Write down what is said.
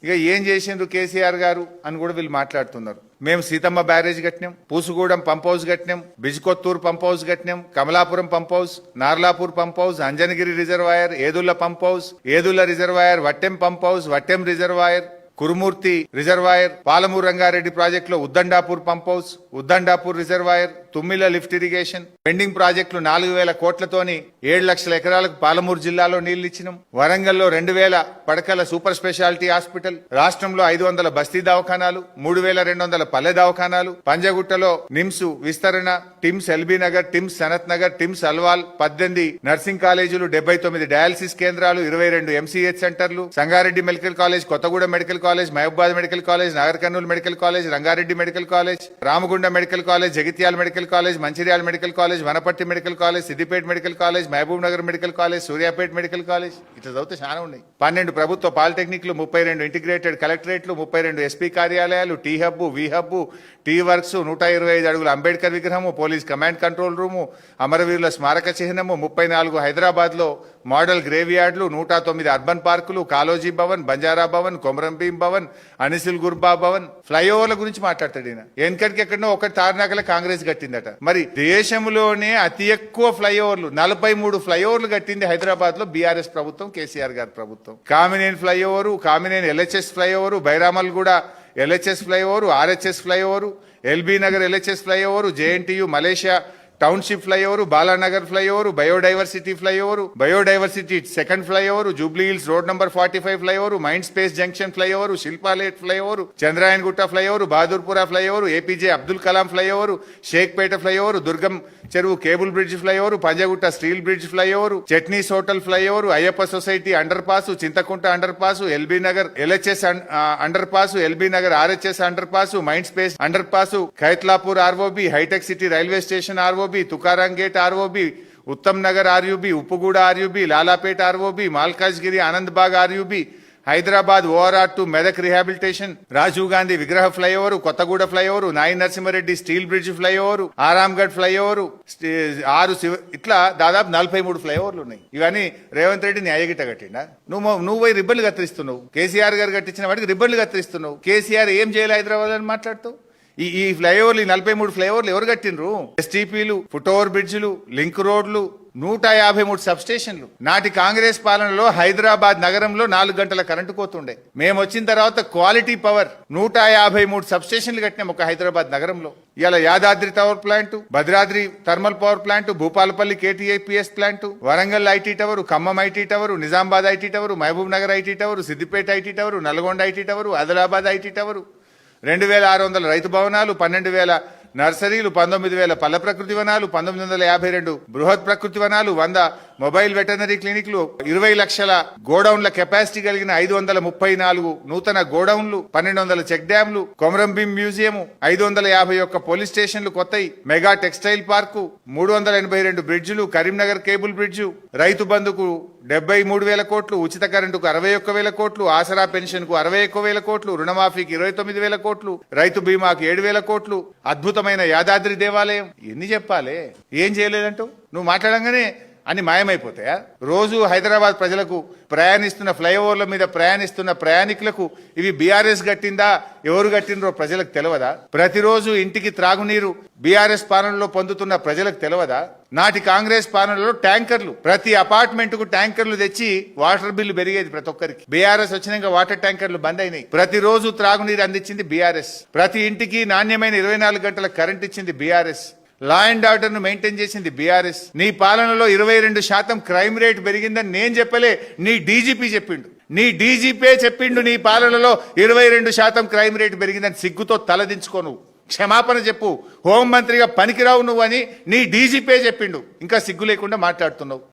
ఇక ఏం చేసిండ్రు కేసీఆర్ గారు అని కూడా వీళ్ళు మాట్లాడుతున్నారు. మేము సీతమ్మ బ్యారేజ్ కట్టినాం, పూసుగూడెం పంప్ హౌస్ కట్టినాం, బిజ్కొత్తూరు పంప్ హౌస్ కట్టినాం, Kamalapuram pump house, Narlapur pump house, Anjanagiri reservoir, Yedula pump house, Yedula reservoir, Vattem pump house, Vattem reservoir, Kurumurthy reservoir, Palamuru Rangareddy ప్రాజెక్టులో Uddandapur pump house, Uddandapur reservoir, Thummila lift irrigation, pending ప్రాజెక్టులు 4,000 కోట్లతోని 7 లక్షల ఎకరాలకు పాలమూరు జిల్లాలో నీళ్లు ఇచ్చినాం. వరంగల్లో 2,000 పడకల సూపర్ స్పెషాలిటీ హాస్పిటల్, రాష్ట్రంలో 500 బస్తీ దవాఖానాలు, 3,200 పల్లె దవాఖానాలు, పంజగుట్టలో నిమ్స్ విస్తరణ, TIMS LB Nagar, TIMS Sanath Nagar, TIMS Alwal, 18 nursing కాలేజీలు, 79 డయాలసిస్ కేంద్రాలు, 22 ఎంసీహెచ్ సెంటర్లు, Sangareddy medical college, Kothagudem medical college, Mahabubabad medical college, Nagar Kurnool medical college, Rangareddy medical college, Ramagundam medical college, Jagtial medical college, Mancherial medical college, Wanaparthy medical college, Siddipet medical college, Mahabub Nagar medical college, Suryapet medical college, ఇట్లా చదివితే చాలా ఉన్నాయి. 12 ప్రభుత్వ పాలిటెక్నిక్లు, 32 integrated కలెక్టరేట్లు, 32 ఎస్పీ కార్యాలయాలు, టీ హబ్, వి హబ్, టీ వర్క్స్, 125 అడుగుల అంబేద్కర్ విగ్రహము, పోలీస్ కమాండ్ కంట్రోల్ రూము, అమరవీరుల స్మారక చిహ్నము, 34 హైదరాబాద్ లో మోడల్ గ్రేవ్ యార్డులు, 109 అర్బన్ పార్కులు, కాలోజీ భవన్, బంజారా భవన్, కొమరంభీం భవన్, అనిసిల్ గుర్బా భవన్. ఫ్లైఓవర్ల గురించి మాట్లాడతాడు ఈయన. వెనకటికి ఎక్కడో ఒకటి తార్నాకల కాంగ్రెస్ కట్టిందట. మరి దేశంలోనే అతి ఎక్కువ ఫ్లైఓవర్లు 43 ఫ్లైఓవర్లు కట్టింది హైదరాబాద్ లో బీఆర్ఎస్ ప్రభుత్వం, కేసీఆర్ గారి ప్రభుత్వం. Kamineni flyover, Kamineni LHS flyover, Bairamal కూడా LHS flyover, RHS flyover, LB Nagar LHS flyover, JNTU Malaysia township flyover, Balanagar flyover, biodiversity flyover, biodiversity second flyover, Jubilee Hills road number 45 flyover, Mindspace junction flyover, Shilpa Layout flyover, Chandrayangutta flyover, Bahadurpura flyover, APJ Abdul Kalam flyover, Shaikpet flyover, Durgam Cheruvu cable bridge flyover, Panjagutta steel bridge flyover, Chutneys hotel flyover, Ayyappa society underpass, Chintakunta under pass, LB Nagar LHS underpass, LB Nagar RHS underpass, Mindspace underpass, Khaitlapur ROB, హైటెక్ City railway station ROB, Tukaram gate ROB, Uttam Nagar RUB, Uppuguda RUB, Lalapet ROB, Malkajgiri Anand Bagh RUB, Hyderabad ORR to Medak rehabilitation, Rajiv Gandhi విగ్రహ flyover, Kothaguda flyover, నాయి Narasimha Reddy steel bridge flyover, Aramghar flyover, ఇట్లా దాదాపు 43 ఫ్లైఓవర్లు ఉన్నాయి. ఇవన్నీ రేవంత్ రెడ్డి న్యాయగిట్ట కట్టిండా? నువ్వు పోయి రిబ్బన్లు కత్తిరిస్తున్నావు. కేసీఆర్ గారు కట్టించిన వాటికి రిబ్బన్లు కత్తిరిస్తున్నావు. కేసీఆర్ ఏం చేయాలి హైదరాబాద్ అని మాట్లాడుతావు? ఈ ఫ్లైఓవర్లు 43 ఫ్లైఓవర్లు ఎవరు కట్టినరు? ఎస్టీపీలు, ఫుట్ ఓవర్ బ్రిడ్జ్లు, లింక్ రోడ్లు, 153 సబ్ స్టేషన్లు. నాటి కాంగ్రెస్ పాలనలో హైదరాబాద్ నగరంలో 4 గంటల కరెంటు కోతుండే. మేము వచ్చిన తర్వాత క్వాలిటీ పవర్ 153 సబ్ స్టేషన్లు కట్టినాం ఒక హైదరాబాద్ నగరంలో. ఇలా Yadadri power plant, Bhadradri thermal power plant, Bhupalpally KTIPS plant, Warangal IT tower, Khammam IT tower, Nizamabad IT tower, Mahabub Nagar IT tower, Siddipet IT tower, Nalgonda IT tower, Adilabad IT tower, 2,600 రైతు భవనాలు, 12,000 నర్సరీలు, 19,000 పల్ల ప్రకృతి వనాలు, 1952 బృహత్ ప్రకృతి వనాలు, 100 మొబైల్ వెటర్నరీ క్లినిక్లు, 20 లక్షల గోడౌన్ల కెపాసిటీ కలిగిన 534 నూతన గోడౌన్లు, 1200 చెక్ డ్యాంలు, కొమరంభీం మ్యూజియం, 551 పోలీస్ స్టేషన్లు కొత్తయి, మెగా టెక్స్టైల్ పార్కు, 382 బ్రిడ్జిలు, కరీంనగర్ కేబుల్ బ్రిడ్జు, రైతు బంధుకు 73,000 కోట్లు, ఉచిత కరెంటుకు 61,000 కోట్లు, ఆసరా పెన్షన్ కు 61,000 కోట్లు, రుణమాఫీకి 29,000 కోట్లు, రైతు బీమాకు 7,000 కోట్లు, అద్భుతమైన యాదాద్రి దేవాలయం. ఎన్ని చెప్పాలి? ఏం చేయలేదంటూ నువ్వు మాట్లాడంగానే అన్ని మాయమైపోతాయా? రోజు హైదరాబాద్ ప్రజలకు ప్రయాణిస్తున్న ఫ్లైఓవర్ల మీద ప్రయాణిస్తున్న ప్రయాణికులకు ఇవి బీఆర్ఎస్ కట్టిందా, ఎవరు కట్టినరో ప్రజలకు తెలియదా? ప్రతిరోజు ఇంటికి త్రాగునీరు బీఆర్ఎస్ పాలనలో పొందుతున్న ప్రజలకు తెలియదా? నాటి కాంగ్రెస్ పాలనలో ట్యాంకర్లు, ప్రతి అపార్ట్మెంట్ కు ట్యాంకర్లు తెచ్చి వాటర్ బిల్లు పెరిగేది ప్రతి ఒక్కరికి. బీఆర్ఎస్ వచ్చినాక వాటర్ ట్యాంకర్లు బంద్ అయినాయి. ప్రతిరోజు త్రాగునీరు అందించింది బీఆర్ఎస్. ప్రతి ఇంటికి నాణ్యమైన 24 గంటల కరెంట్ ఇచ్చింది బీఆర్ఎస్. లా అండ్ ఆర్డర్ ను మెయింటైన్ చేసింది బీఆర్ఎస్. నీ పాలనలో 22% క్రైమ్ రేట్ పెరిగిందని నేను చెప్పలే, నీ డీజీపీ చెప్పిండు. నీ డీజీపీ చెప్పిండు నీ పాలనలో 22% క్రైమ్ రేట్ పెరిగిందని. సిగ్గుతో తలదించుకో, నువ్వు క్షమాపణ చెప్పు. హోంమంత్రిగా పనికిరావు నువ్వు అని నీ డీజీపీ చెప్పిండు. ఇంకా సిగ్గు లేకుండా మాట్లాడుతున్నావు.